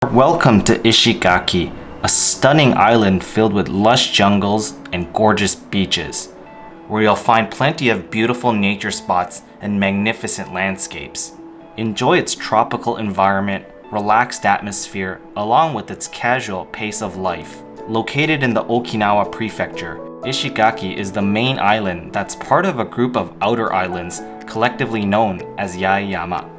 Welcome to Ishigaki, a stunning island filled with lush jungles and gorgeous beaches, where you'll find plenty of beautiful nature spots and magnificent landscapes. Enjoy its tropical environment, relaxed atmosphere, along with its casual pace of life. Located in the Okinawa prefecture, Ishigaki is the main island that's part of a group of outer islands collectively known as Yaeyama.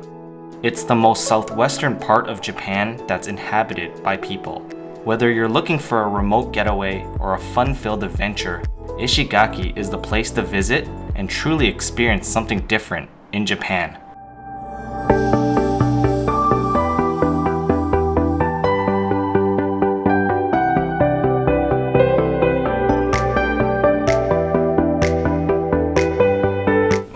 It's the most southwestern part of Japan that's inhabited by people. Whether you're looking for a remote getaway or a fun-filled adventure, Ishigaki is the place to visit and truly experience something different in Japan.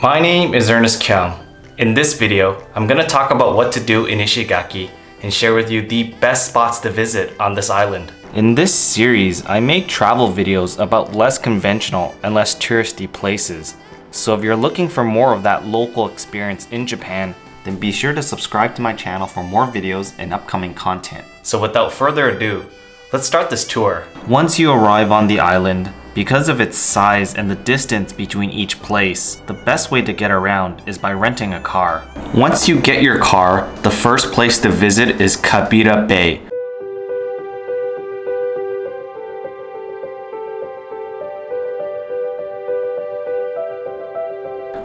My name is Ernest Kyung. In this video, I'm going to talk about what to do in Ishigaki and share with you the best spots to visit on this island. In this series, I make travel videos about less conventional and less touristy places. So if you're looking for more of that local experience in Japan, then be sure to subscribe to my channel for more videos and upcoming content. So without further ado, let's start this tour. Once you arrive on the island, because of its size and the distance between each place, the best way to get around is by renting a car. Once you get your car, the first place to visit is Kabira Bay.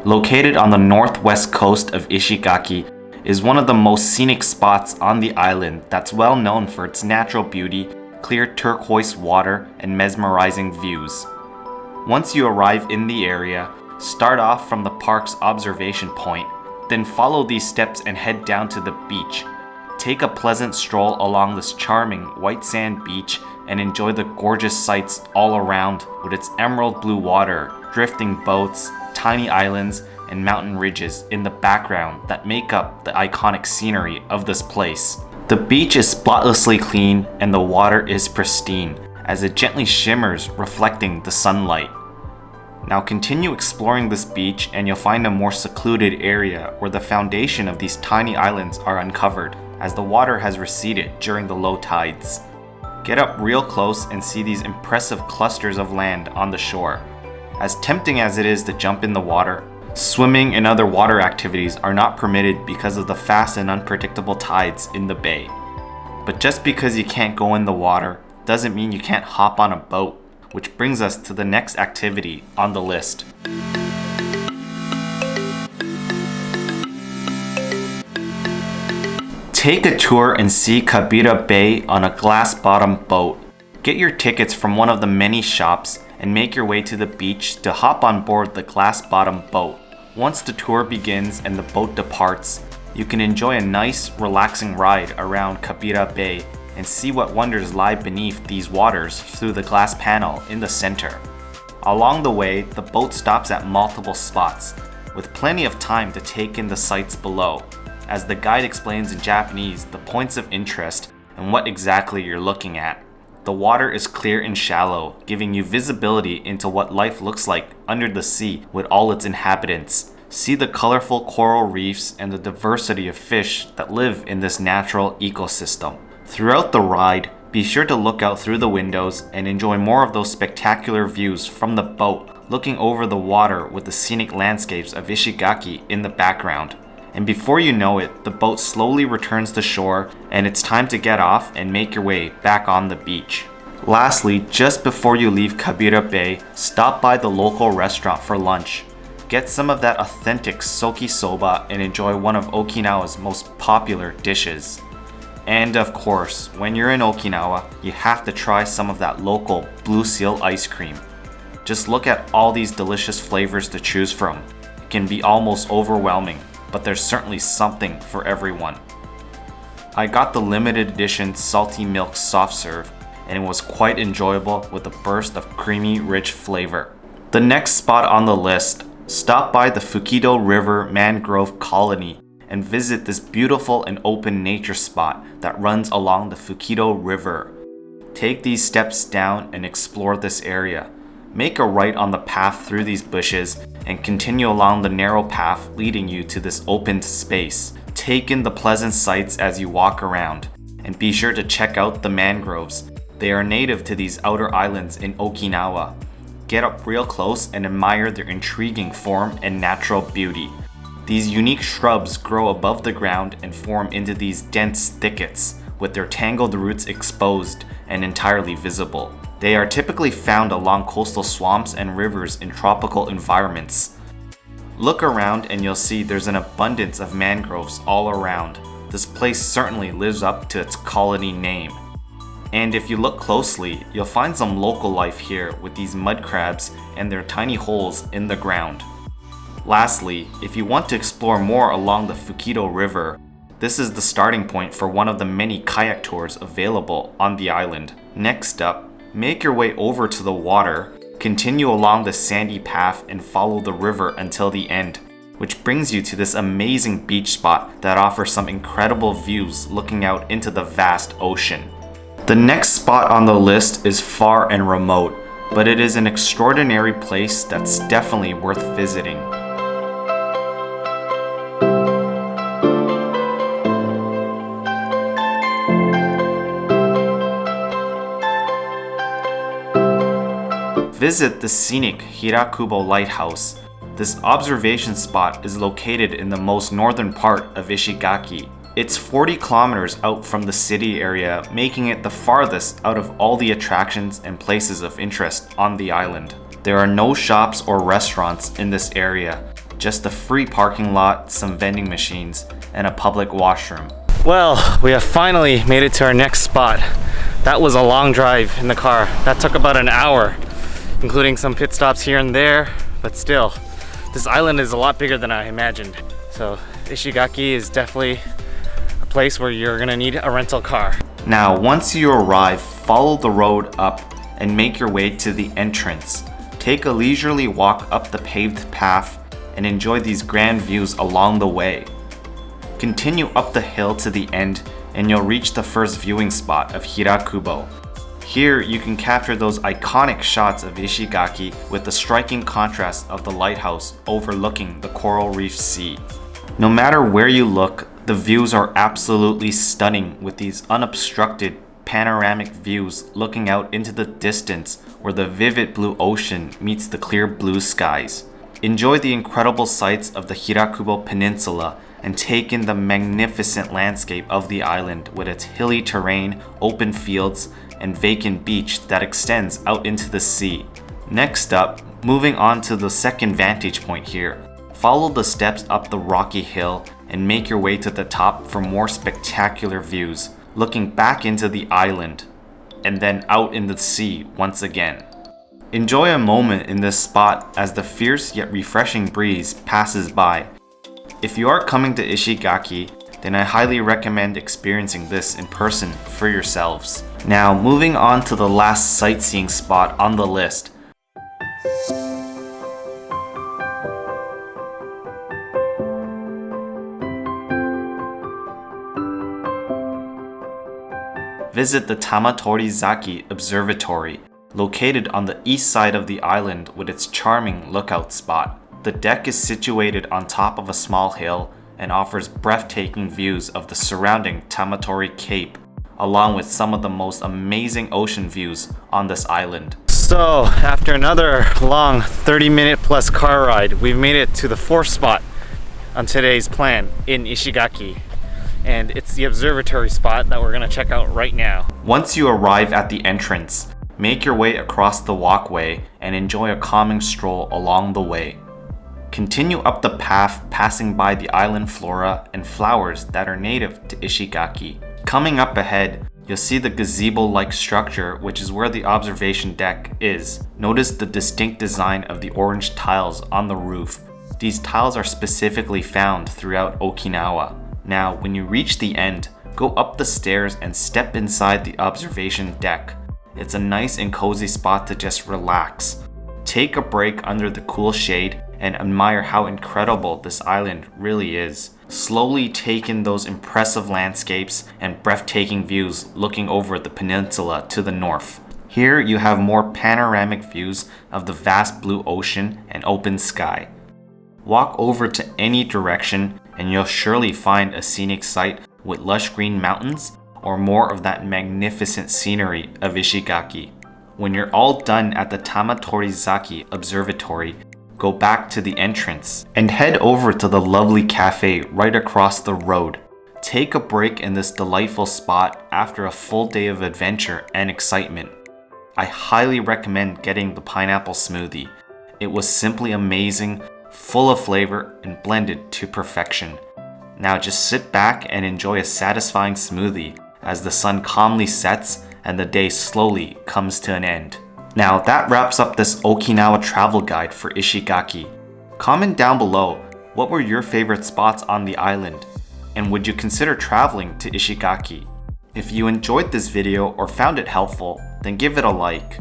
Located on the northwest coast of Ishigaki, is one of the most scenic spots on the island that's well known for its natural beauty, clear turquoise water, and mesmerizing views. Once you arrive in the area, start off from the park's observation point, then follow these steps and head down to the beach. Take a pleasant stroll along this charming white sand beach and enjoy the gorgeous sights all around with its emerald blue water, drifting boats, tiny islands, and mountain ridges in the background that make up the iconic scenery of this place. The beach is spotlessly clean and the water is pristine as it gently shimmers, reflecting the sunlight. Now continue exploring this beach and you'll find a more secluded area where the foundation of these tiny islands are uncovered as the water has receded during the low tides. Get up real close and see these impressive clusters of land on the shore. As tempting as it is to jump in the water, swimming and other water activities are not permitted because of the fast and unpredictable tides in the bay. But just because you can't go in the water doesn't mean you can't hop on a boat, which brings us to the next activity on the list. Take a tour and see Kabira Bay on a glass-bottom boat. Get your tickets from one of the many shops and make your way to the beach to hop on board the glass-bottom boat. Once the tour begins and the boat departs, you can enjoy a nice, relaxing ride around Kabira Bay and see what wonders lie beneath these waters through the glass panel in the center. Along the way, the boat stops at multiple spots, with plenty of time to take in the sights below, as the guide explains in Japanese the points of interest and what exactly you're looking at. The water is clear and shallow, giving you visibility into what life looks like under the sea with all its inhabitants. See the colorful coral reefs and the diversity of fish that live in this natural ecosystem. Throughout the ride, be sure to look out through the windows and enjoy more of those spectacular views from the boat, looking over the water with the scenic landscapes of Ishigaki in the background. And before you know it, the boat slowly returns to shore and it's time to get off and make your way back on the beach. Lastly, just before you leave Kabira Bay, stop by the local restaurant for lunch. Get some of that authentic soki soba and enjoy one of Okinawa's most popular dishes. And of course, when you're in Okinawa, you have to try some of that local blue seal ice cream. Just look at all these delicious flavors to choose from. It can be almost overwhelming, but there's certainly something for everyone. I got the limited edition salty milk soft serve, and it was quite enjoyable with a burst of creamy, rich flavor. The next spot on the list, stop by the Fukido River Mangrove Colony and visit this beautiful and open nature spot that runs along the Fukido River. Take these steps down and explore this area. Make a right on the path through these bushes and continue along the narrow path leading you to this open space. Take in the pleasant sights as you walk around and be sure to check out the mangroves. They are native to these outer islands in Okinawa. Get up real close and admire their intriguing form and natural beauty. These unique shrubs grow above the ground and form into these dense thickets, with their tangled roots exposed and entirely visible. They are typically found along coastal swamps and rivers in tropical environments. Look around and you'll see there's an abundance of mangroves all around. This place certainly lives up to its colony name. And if you look closely, you'll find some local life here with these mud crabs and their tiny holes in the ground. Lastly, if you want to explore more along the Fukido River, this is the starting point for one of the many kayak tours available on the island. Next up, make your way over to the water, continue along the sandy path and follow the river until the end, which brings you to this amazing beach spot that offers some incredible views looking out into the vast ocean. The next spot on the list is far and remote, but it is an extraordinary place that's definitely worth visiting. Visit the scenic Hirakubo Lighthouse. This observation spot is located in the most northern part of Ishigaki. It's 40 kilometers out from the city area, making it the farthest out of all the attractions and places of interest on the island. There are no shops or restaurants in this area, just a free parking lot, some vending machines, and a public washroom. Well, we have finally made it to our next spot. That was a long drive in the car. That took about an hour, including some pit stops here and there, but still, this island is a lot bigger than I imagined. So Ishigaki is definitely a place where you're gonna need a rental car. Now, once you arrive, follow the road up and make your way to the entrance. Take a leisurely walk up the paved path and enjoy these grand views along the way. Continue up the hill to the end and you'll reach the first viewing spot of Hirakubo. Here, you can capture those iconic shots of Ishigaki with the striking contrast of the lighthouse overlooking the coral reef sea. No matter where you look, the views are absolutely stunning with these unobstructed panoramic views looking out into the distance where the vivid blue ocean meets the clear blue skies. Enjoy the incredible sights of the Hirakubo Peninsula and take in the magnificent landscape of the island with its hilly terrain, open fields, and vacant beach that extends out into the sea. Next up, moving on to the second vantage point here. Follow the steps up the rocky hill and make your way to the top for more spectacular views, looking back into the island, and then out in the sea once again. Enjoy a moment in this spot as the fierce yet refreshing breeze passes by. If you are coming to Ishigaki, then I highly recommend experiencing this in person for yourselves. Now, moving on to the last sightseeing spot on the list. Visit the Tamatorizaki Observatory, located on the east side of the island with its charming lookout spot. The deck is situated on top of a small hill and offers breathtaking views of the surrounding Tamatori Cape, along with some of the most amazing ocean views on this island. So, after another long 30-minute plus car ride, we've made it to the fourth spot on today's plan in Ishigaki. And it's the observatory spot that we're gonna check out right now. Once you arrive at the entrance, make your way across the walkway and enjoy a calming stroll along the way. Continue up the path, passing by the island flora and flowers that are native to Ishigaki. Coming up ahead, you'll see the gazebo-like structure, which is where the observation deck is. Notice the distinct design of the orange tiles on the roof. These tiles are specifically found throughout Okinawa. Now, when you reach the end, go up the stairs and step inside the observation deck. It's a nice and cozy spot to just relax. Take a break under the cool shade and admire how incredible this island really is. Slowly take in those impressive landscapes and breathtaking views looking over the peninsula to the north. Here you have more panoramic views of the vast blue ocean and open sky. Walk over to any direction and you'll surely find a scenic site with lush green mountains, or more of that magnificent scenery of Ishigaki. When you're all done at the Tamatorizaki Observatory, go back to the entrance and head over to the lovely cafe right across the road. Take a break in this delightful spot after a full day of adventure and excitement. I highly recommend getting the pineapple smoothie. It was simply amazing, full of flavor, and blended to perfection. Now just sit back and enjoy a satisfying smoothie as the sun calmly sets and the day slowly comes to an end. Now that wraps up this Okinawa travel guide for Ishigaki. Comment down below, what were your favorite spots on the island? And would you consider traveling to Ishigaki? If you enjoyed this video or found it helpful, then give it a like.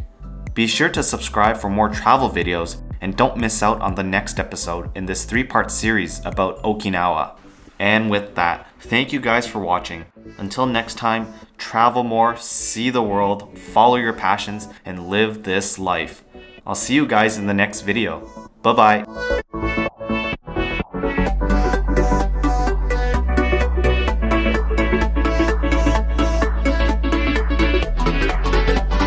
Be sure to subscribe for more travel videos and don't miss out on the next episode in this 3-part series about Okinawa. And with that, thank you guys for watching. Until next time, travel more, see the world, follow your passions, and live this life. I'll see you guys in the next video. Bye bye.